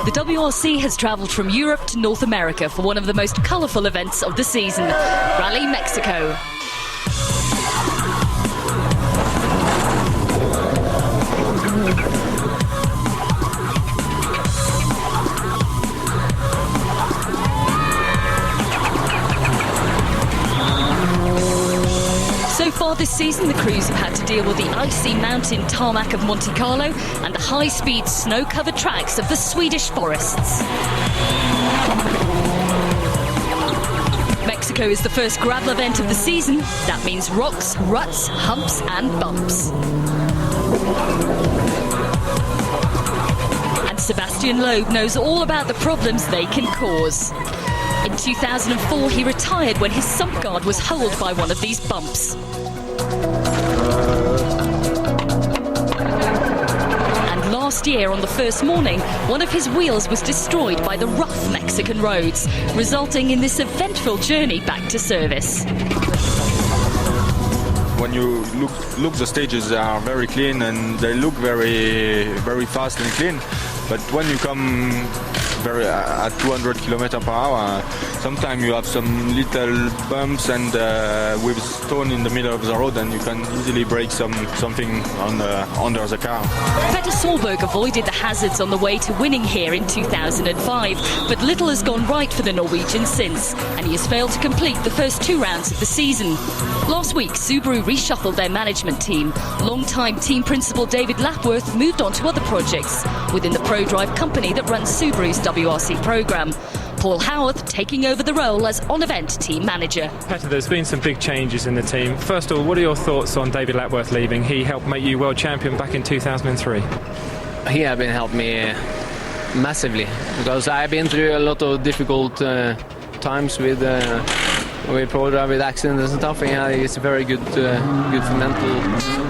The WRC has travelled from Europe to North America for one of the most colourful events of the season, Rally Mexico. So far this season, the crews have had to deal with the icy mountain tarmac of Monte Carlo and the high-speed snow-covered tracks of the Swedish forests. Mexico is the first gravel event of the season. That means rocks, ruts, humps and bumps. And Sebastian Loeb knows all about the problems they can cause. In 2004, he retired when his sump guard was holed by one of these bumps. And last year, on the first morning, one of his wheels was destroyed by the rough Mexican roads, resulting in this eventful journey back to service. When you look, the stages are very clean and they look very fast and clean. But when you come at 200 km/h, sometimes you have some little bumps and with stone in the middle of the road, and you can easily break something under the car. Petter Solberg avoided the hazards on the way to winning here in 2005, but little has gone right for the Norwegian since, and he has failed to complete the first 2 rounds of the season. Last week, Subaru reshuffled their management team. Long-time team principal David Lapworth moved on to other projects within the ProDrive company that runs Subaru's WRC programme. Paul Howarth taking over the role as on-event team manager. Petter, there's been some big changes in the team. First of all, what are your thoughts on David Lapworth leaving? He helped make you world champion back in 2003. He has been helped me massively, because I've been through a lot of difficult times with ProDrive, with accidents and stuff. He's very good for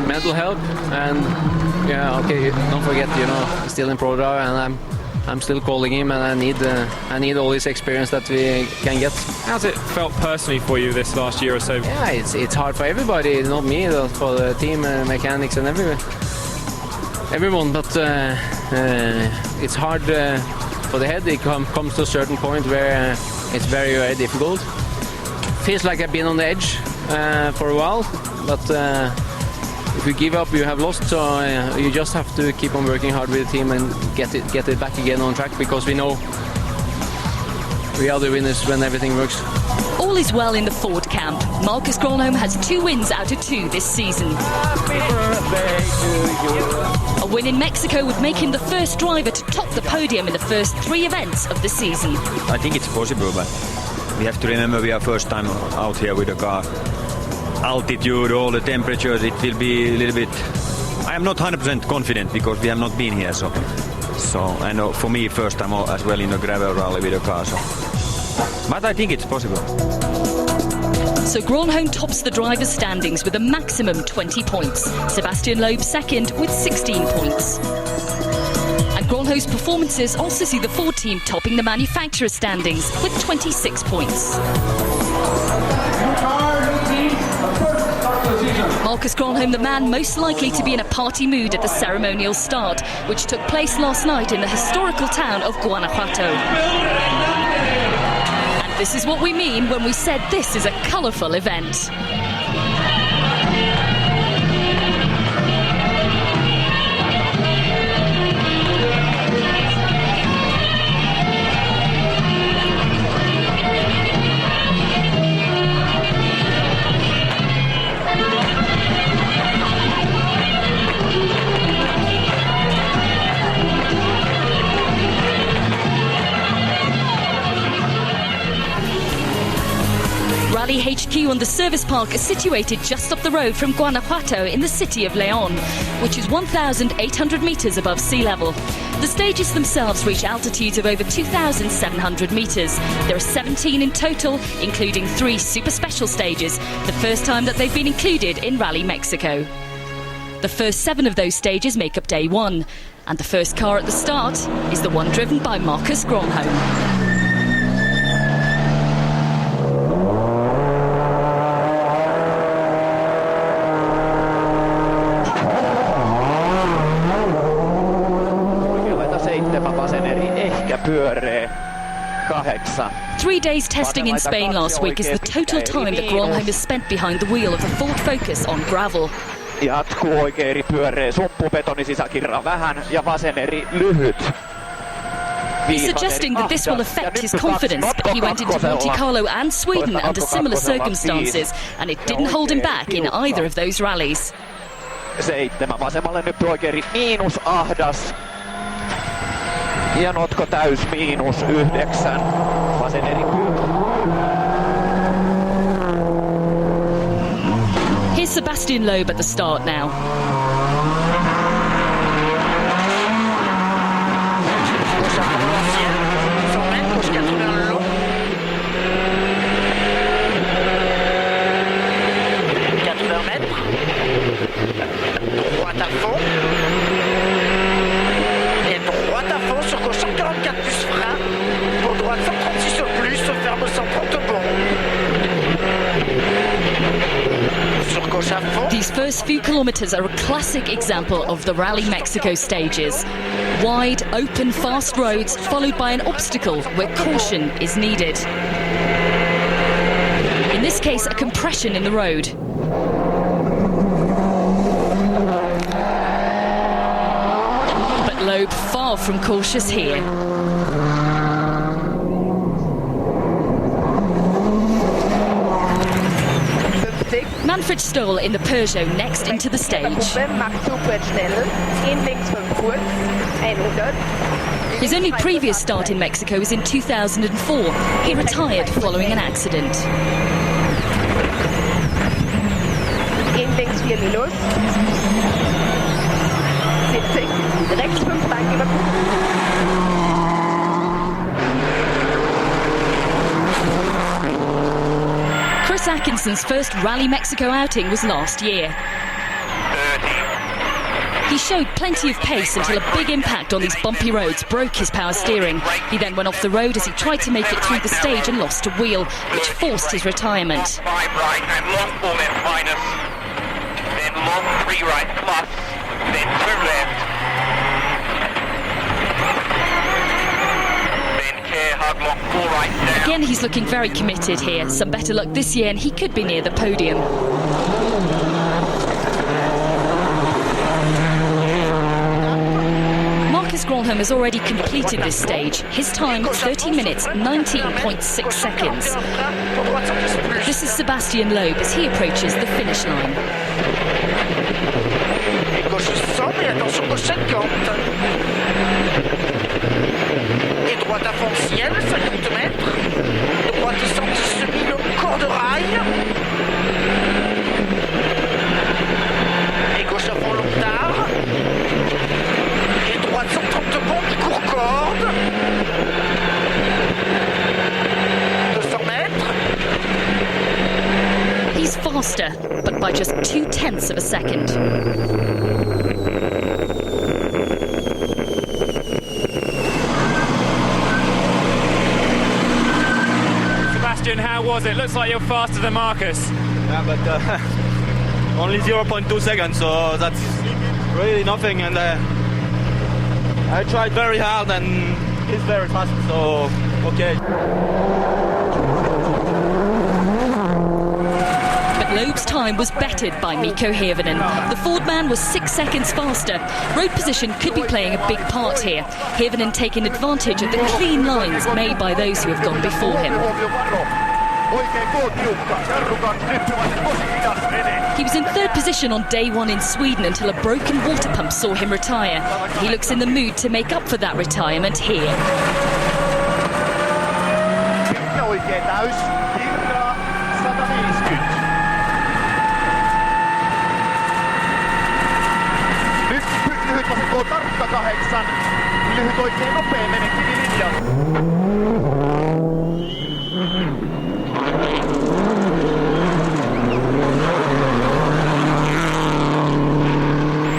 mental health. And yeah, okay, don't forget, he's still in ProDrive, and I'm still calling him, and I need all this experience that we can get. How's it felt personally for you this last year or so? Yeah, it's hard for everybody, not me, for the team, mechanics and everyone. But it's hard for the head. It comes to a certain point where it's very, very difficult. Feels like I've been on the edge for a while, but if you give up, you have lost. So you just have to keep on working hard with the team and get it back again on track, because we know we are the winners when everything works. All is well in the Ford camp. Marcus Gronholm has 2 wins out of 2 this season. A win in Mexico would make him the first driver to top the podium in the first 3 events of the season. I think it's possible, but we have to remember we are first time out here with a car. Altitude, all the temperatures, it will be a little bit... I am not 100% confident because we have not been here, so I know for me first time as well in a gravel rally with a car, so. But I think it's possible. So Gronholm tops the drivers' standings with a maximum 20 points. Sebastian Loeb second with 16 points. And Gronholm's performances also see the Ford team topping the manufacturer's standings with 26 points. Marcus Gronholm, the man most likely to be in a party mood at the ceremonial start, which took place last night in the historical town of Guanajuato. And this is what we mean when we said this is a colourful event. Rally HQ on the service park is situated just up the road from Guanajuato in the city of León, which is 1,800 metres above sea level. The stages themselves reach altitudes of over 2,700 metres. There are 17 in total, including 3 super special stages, the first time that they've been included in Rally Mexico. The first 7 of those stages make up day 1, and the first car at the start is the one driven by Marcus Gronholm. Papaseneri ja pyöreä 8. 3 days testing in Spain last week is the total time that Gronholm has spent behind the wheel of a Ford Focus on gravel. Jatkuu oikein eri pyöreä, supppubetoni sisäkirra vähän ja vasen eri lyhyt. He's suggesting that this will affect his confidence, but he went into Monte Carlo and Sweden under similar circumstances, and it didn't hold him back in either of those rallies. 7 vasemmalle nyt oikein eri miinus ahdas. Ja notko täys miinus 9. Vasen eri Here's Sebastian Loeb at the start now. Droite à fond. Et droite à fond sur gauche 144 plus frein. Pour droite 136 au plus, ferme 130 bon. Sur gauche à fond. These first few kilometres are a classic example of the Rally Mexico stages. Wide, open, fast roads followed by an obstacle where caution is needed. In this case, a compression in the road. Loeb far from cautious here. Manfred Stoll in the Peugeot next into the stage. His only previous start in Mexico was in 2004. He retired following an accident. Chris Atkinson's first Rally Mexico outing was last year. He showed plenty of pace until a big impact on these bumpy roads broke his power steering. He then went off the road as he tried to make it through the stage and lost a wheel, which forced his retirement. 5 right and long 4 left minus. Then long 3 right plus. Then 2 left. Again, he's looking very committed here. Some better luck this year and he could be near the podium. Marcus Gronholm has already completed this stage. His time, 13 minutes, 19.6 seconds. This is Sebastian Loeb as he approaches the finish line. Droite à fond ciel, 50 mètres. Droite 110 semi, le corps de rail. Et gauche à fond l'octave. Et droite 130 bon, court corde. 200 mètres. He's faster, but by just 0.2 of a second. How was it? Looks like you're faster than Marcus. Yeah, but only 0.2 seconds, so that's really nothing. And I tried very hard, and he's very fast, so okay. But Loeb's time was bettered by Mikko Hirvonen. The Ford man was 6 seconds faster. Road position could be playing a big part here. Hirvonen taking advantage of the clean lines made by those who have gone before him. He was in third position on day 1 in Sweden until a broken water pump saw him retire. He looks in the mood to make up for that retirement here.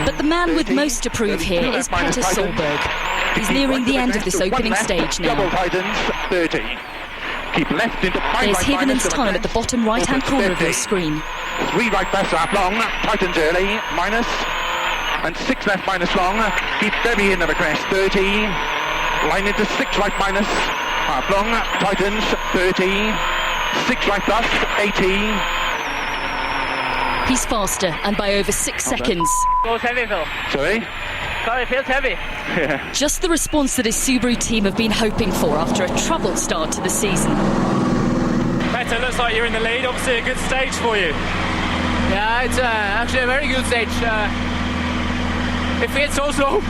The man with most to prove here is Petter Solberg. He's nearing the end of this opening stage now. There's Hirvonen's time at the bottom right-hand corner of your screen. 3 right best lap long, tightens early, minus, and 6 left minus long, keep steady into the crest, 30, Line into 6 right minus. Long tightens 30. 6 right plus 80. He's faster and by over 6 seconds. Goes heavy, Phil. Sorry? Car feels heavy. Just the response that his Subaru team have been hoping for after a troubled start to the season. Petter, looks like you're in the lead. Obviously a good stage for you. Yeah, it's actually a very good stage. It feels so slow.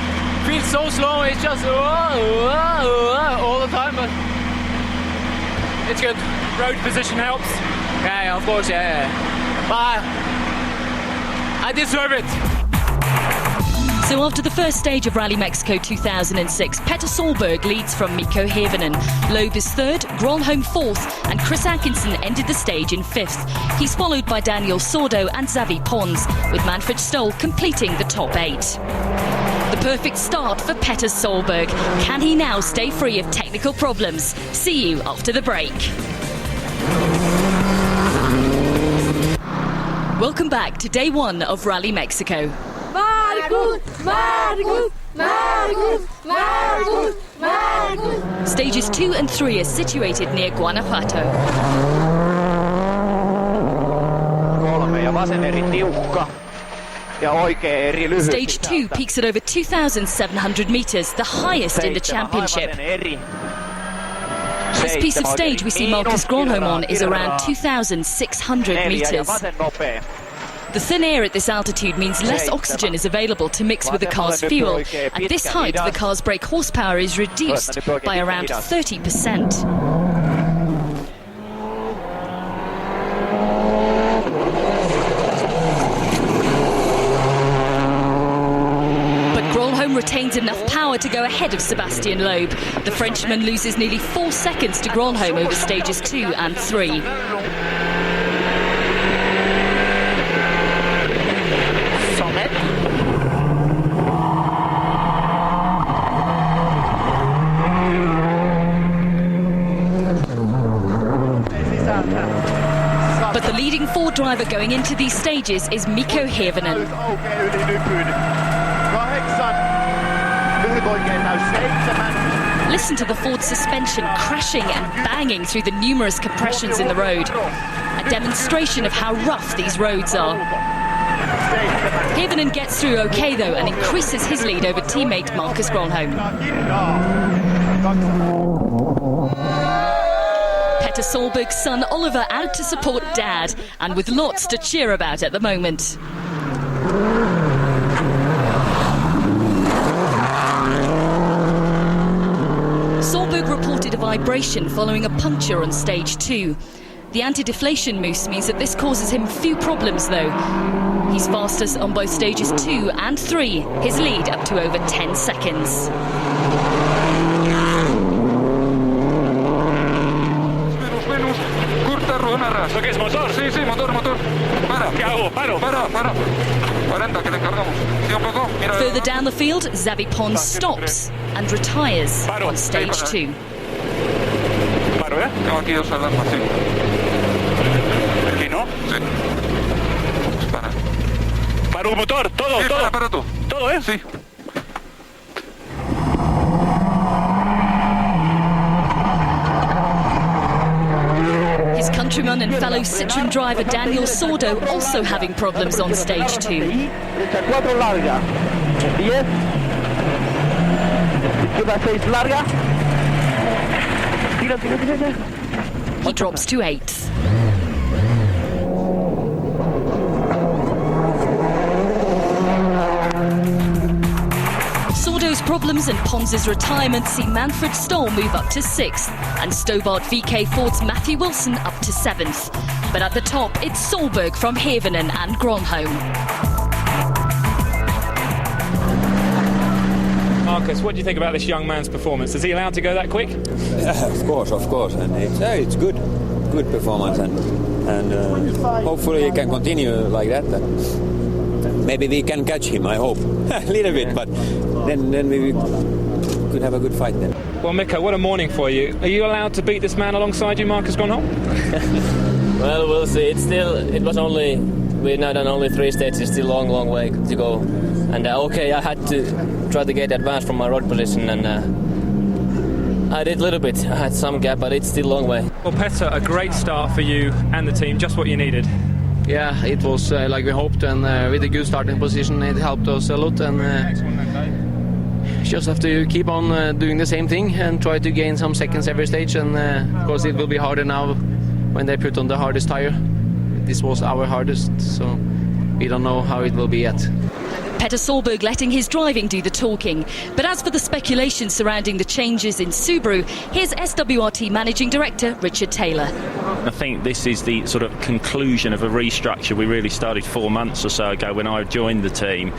It's just all the time, but it's good. Road position helps. Yeah, of course, yeah. But I deserve it. So after the first stage of Rally Mexico 2006, Petter Solberg leads from Mikko Hirvonen. Loeb is third, Gronholm fourth, and Chris Atkinson ended the stage in fifth. He's followed by Daniel Sordo and Xavi Pons, with Manfred Stoll completing the top 8. The perfect start for Petter Solberg. Can he now stay free of technical problems? See you after the break. Welcome back to day 1 of Rally Mexico. Stages 2 and 3 are situated near Guanajuato. Stage 2 peaks at over 2,700 metres, the highest in the championship. This piece of stage we see Marcus Gronholm on is around 2,600 metres. The thin air at this altitude means less oxygen is available to mix with the car's fuel. At this height, the car's brake horsepower is reduced by around 30%. But Gronholm retains enough power to go ahead of Sebastian Loeb. The Frenchman loses nearly 4 seconds to Gronholm over stages 2 and 3. But the leading Ford driver going into these stages is Mikko Hirvonen. Listen to the Ford suspension crashing and banging through the numerous compressions in the road. A demonstration of how rough these roads are. Hirvonen gets through okay though and increases his lead over teammate Marcus Gronholm. Petter Solberg's son Oliver out to support Dad, and with lots to cheer about at the moment. Solberg reported a vibration following a puncture on stage 2. The anti-deflation mousse means that this causes him few problems though. He's fastest on both stages 2 and 3, his lead up to over 10 seconds. ¿Esto qué es, motor? Sí, sí, motor. Para. ¿Qué hago? Paro. Para. 40, que le encargamos. Sí, un poco. Mira. Further down the field, Xavi Pons stops and retires on stage 2. Paro, ¿eh? Tengo aquí 2 alarmas, sí. ¿Aquí no? Sí. Para. Paro, motor, todo, sí, todo. Para tú. Todo, ¿eh? Sí. His countryman and fellow Citroën driver Daniel Sordo also having problems on stage 2. He drops to 8th. Sordo's problems and Pons' retirement see Manfred Stoll move up to 6th and Stobart VK Ford's Matthew Wilson up to 7th. But at the top, it's Solberg from Hirvonen and Gronholm. Marcus, what do you think about this young man's performance? Is he allowed to go that quick? Yeah, of course, and it's good performance, and hopefully he can continue like that. Maybe we can catch him, I hope. A little bit, but then we could have a good fight then. Well, Mikko, what a morning for you. Are you allowed to beat this man alongside you, Marcus Gronholm? Well, we'll see. We've now done only 3 stages, still long way to go. And I had to try to get advance from my road position, and I did a little bit. I had some gap, but it's still a long way. Well, Petter, a great start for you and the team, just what you needed. Yeah, it was like we hoped, and with a good starting position, it helped us a lot. And just have to keep on doing the same thing and try to gain some seconds every stage. And of course, it will be harder now when they put on the hardest tire. This was our hardest, so we don't know how it will be yet. Petter Solberg letting his driving do the talking. But as for the speculation surrounding the changes in Subaru, here's SWRT Managing Director Richard Taylor. I think this is the sort of conclusion of a restructure we really started 4 months or so ago when I joined the team.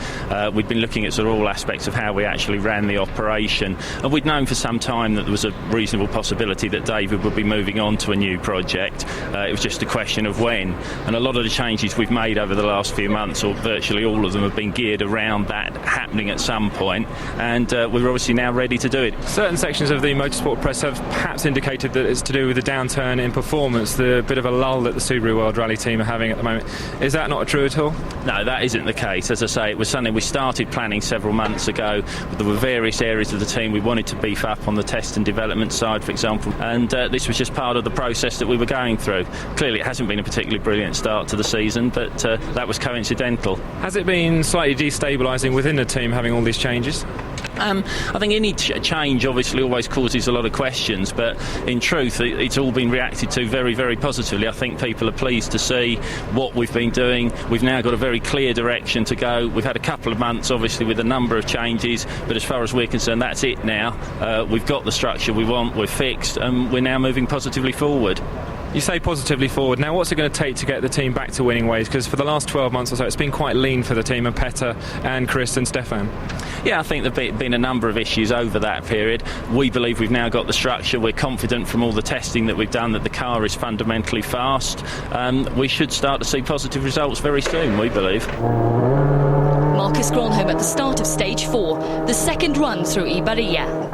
We'd been looking at sort of all aspects of how we actually ran the operation, and we'd known for some time that there was a reasonable possibility that David would be moving on to a new project. It was just a question of when, and a lot of the changes we've made over the last few months, or virtually all of them, have been geared around that happening at some point, and we're obviously now ready to do it. Certain sections of the motorsport press have perhaps indicated that it's to do with the downturn in performance, the bit of a lull that the Subaru World Rally team are having at the moment. Is that not true at all? No, that isn't the case. As I say, it was something we started planning several months ago. There were various areas of the team we wanted to beef up on the test and development side, for example, and this was just part of the process that we were going through. Clearly it hasn't been a particularly brilliant start to the season, but that was coincidental. Has it been slightly destabilising within the team having all these changes? I think any change obviously always causes a lot of questions, but in truth it's all been reacted to very, very positively. I think people are pleased to see what we've been doing. We've now got a very clear direction to go. We've had a couple of months obviously with a number of changes, but as far as we're concerned, that's it now. We've got the structure we want, we're fixed, and we're now moving positively forward. You say positively forward. Now, what's it going to take to get the team back to winning ways? Because for the last 12 months or so, it's been quite lean for the team, and Petter and Chris and Stefan. Yeah, I think there have been a number of issues over that period. We believe we've now got the structure. We're confident from all the testing that we've done that the car is fundamentally fast. We should start to see positive results very soon, we believe. Marcus Gronholm at the start of stage 4, the second run through Ibarria.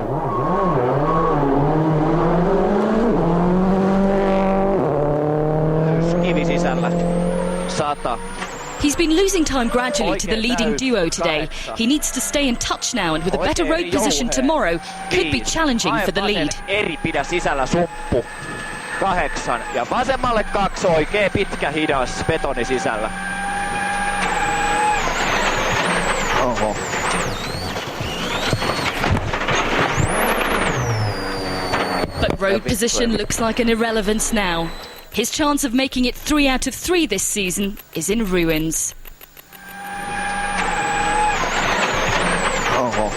He's been losing time gradually to the leading duo today. He needs to stay in touch now, and with a better road position tomorrow, could be challenging for the lead. Eripidä sisällä sumppu. 8 ja vasemmalle 2 oikee pitkä hidas betoni sisällä. Oho. But road position looks like an irrelevance now. His chance of making it 3 out of 3 this season is in ruins. Oho.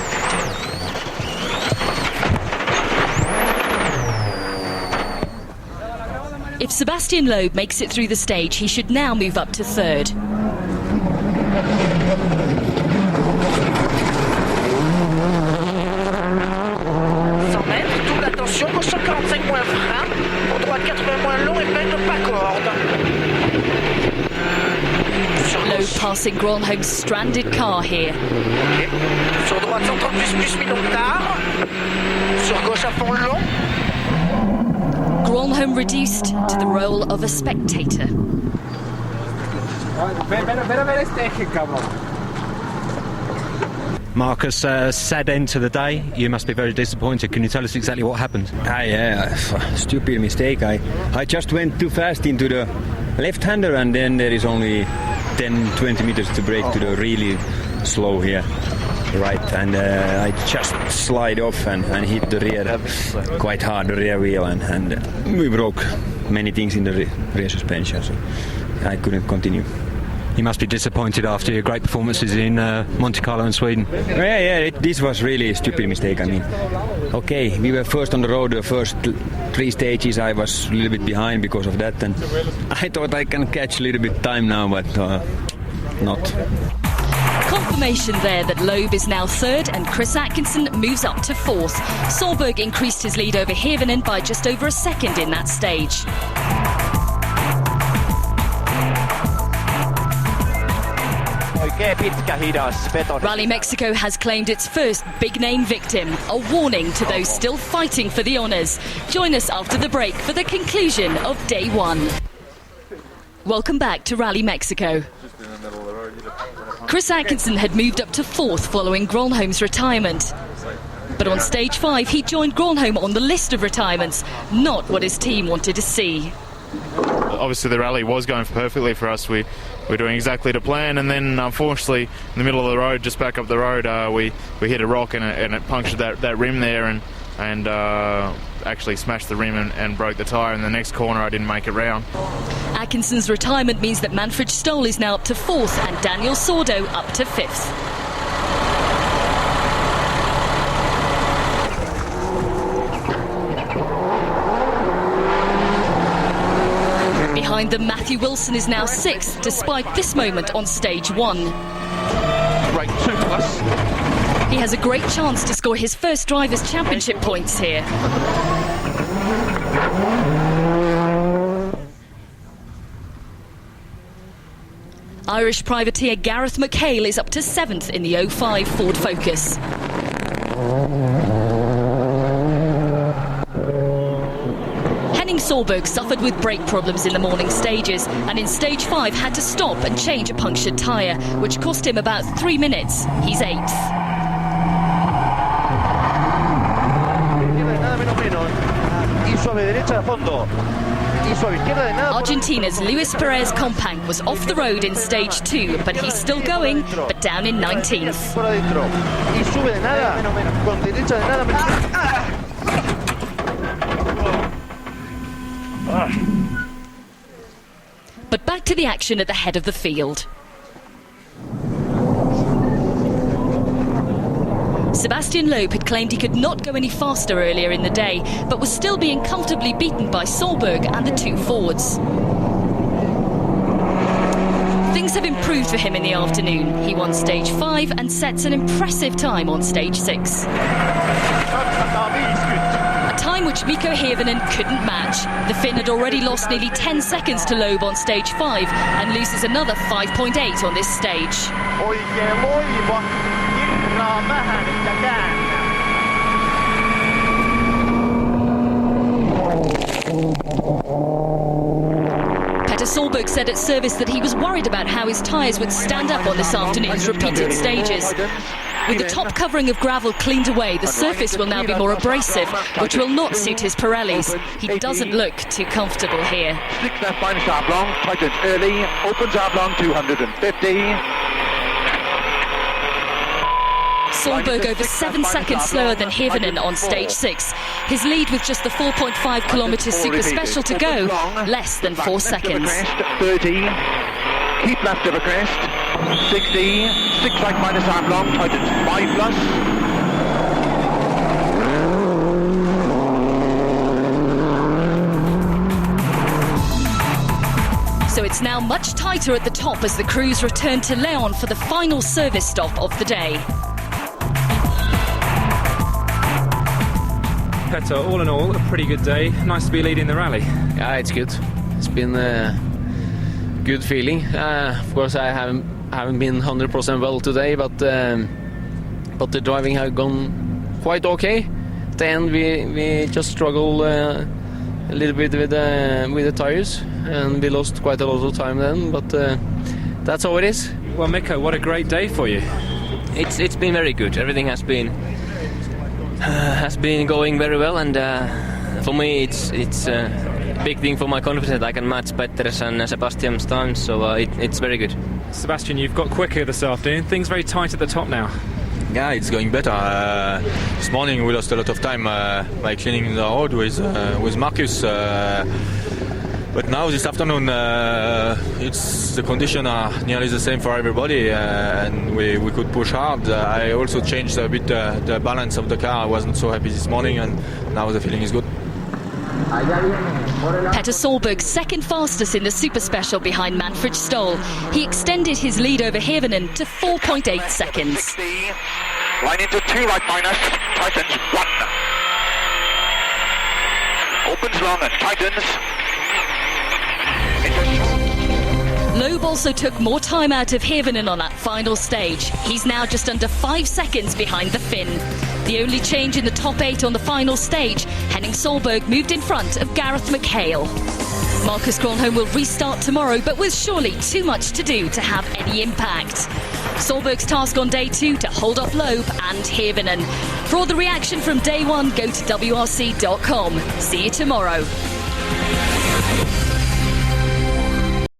If Sebastian Loeb makes it through the stage, he should now move up to 3rd. Loeb passing Gronholm's stranded car here. Sur droite 130 plus millions d'art. Sur gauche à fond long. Gronholm reduced to the role of a spectator. Marcus, sad end to the day. You must be very disappointed. Can you tell us exactly what happened? Yeah, stupid mistake. I just went too fast into the left-hander, and then there is only 10-20 meters to brake to the really slow here. Right, and I just slide off and hit the rear quite hard, the rear wheel, and we broke many things in the rear suspension, so I couldn't continue. You must be disappointed after your great performances in Monte Carlo and Sweden. Yeah, this was really a stupid mistake. I mean, okay, we were first on the road the first 3 stages. I was a little bit behind because of that, and I thought I can catch a little bit time now, but not. Confirmation there that Loeb is now 3rd and Chris Atkinson moves up to 4th. Solberg increased his lead over Hirvonen by just over a second in that stage. Rally Mexico has claimed its first big-name victim, a warning to those still fighting for the honours. Join us after the break for the conclusion of Day 1. Welcome back to Rally Mexico. Chris Atkinson had moved up to 4th following Gronholm's retirement. But on stage 5, he joined Gronholm on the list of retirements, not what his team wanted to see. Obviously the rally was going perfectly for us. We were doing exactly to plan, and then unfortunately in the middle of the road, just back up the road, we hit a rock and it punctured that rim there and actually smashed the rim and broke the tyre. In the next corner I didn't make it round. Atkinson's retirement means that Manfred Stoll is now up to 4th and Daniel Sordo up to 5th. Behind them, Matthew Wilson is now 6th, despite this moment on stage 1. Right, 2+. He has a great chance to score his first Drivers' Championship points here. Irish privateer Gareth McHale is up to 7th in the 05 Ford Focus. Henning Solberg suffered with brake problems in the morning stages and in stage 5 had to stop and change a punctured tyre, which cost him about 3 minutes. He's 8th. Argentina's Luis Perez Companc was off the road in stage 2, but he's still going, but down in 19th. But back to the action at the head of the field. Sebastian Loeb had claimed he could not go any faster earlier in the day, but was still being comfortably beaten by Solberg and the 2 Fords. Things have improved for him in the afternoon. He won stage 5 and sets an impressive time on stage 6. A time which Mikko Hirvonen couldn't match. The Finn had already lost nearly 10 seconds to Loeb on stage 5 and loses another 5.8 on this stage. Petter Solberg said at service that he was worried about how his tyres would stand up on this afternoon's repeated stages. With the top covering of gravel cleaned away, the surface will now be more abrasive, which will not suit his Pirellis. He doesn't look too comfortable here. Slick left minus arm long, tightens early, opens arm long 250. Solberg over 7 seconds slower than Hirvonen on stage 6. His lead with just the 4.5 kilometres super special to go, less than 4 seconds. 30, keep left of a crest, 60, 6 right minus arm long, tightens 5+. So it's now much tighter at the top as the crews return to Leon for the final service stop of the day. Petter, all in all, a pretty good day. Nice to be leading the rally. Yeah, it's good. It's been a good feeling. Of course, I haven't been 100% well today, but the driving has gone quite okay. At the end, we just struggled a little bit with the tires, and we lost quite a lot of time then. But that's how it is. Well, Mikko, what a great day for you. It's been very good. Everything has been going very well, and for me it's a big thing for my confidence. I can match Petter's and Sebastian's time, so it's very good. Sebastian, you've got quicker this afternoon. Things very tight at the top now. Yeah, it's going better. This morning we lost a lot of time by cleaning the road with Marcus. But now this afternoon, the conditions are nearly the same for everybody, and we could push hard. I also changed a bit the balance of the car. I wasn't so happy this morning, and now the feeling is good. Petter Solberg second fastest in the super special behind Manfred Stoll. He extended his lead over Hirvonen to 4.8 seconds. Line into 2 right minus, tightens 1. Opens long and tightens. Loeb also took more time out of Hirvonen on that final stage. He's now just under 5 seconds behind the Finn. The only change in the top 8 on the final stage, Henning Solberg moved in front of Gareth McHale. Marcus Gronholm will restart tomorrow, but with surely too much to do to have any impact. Solberg's task on day 2 to hold off Loeb and Hirvonen. For all the reaction from day 1, go to WRC.com. See you tomorrow.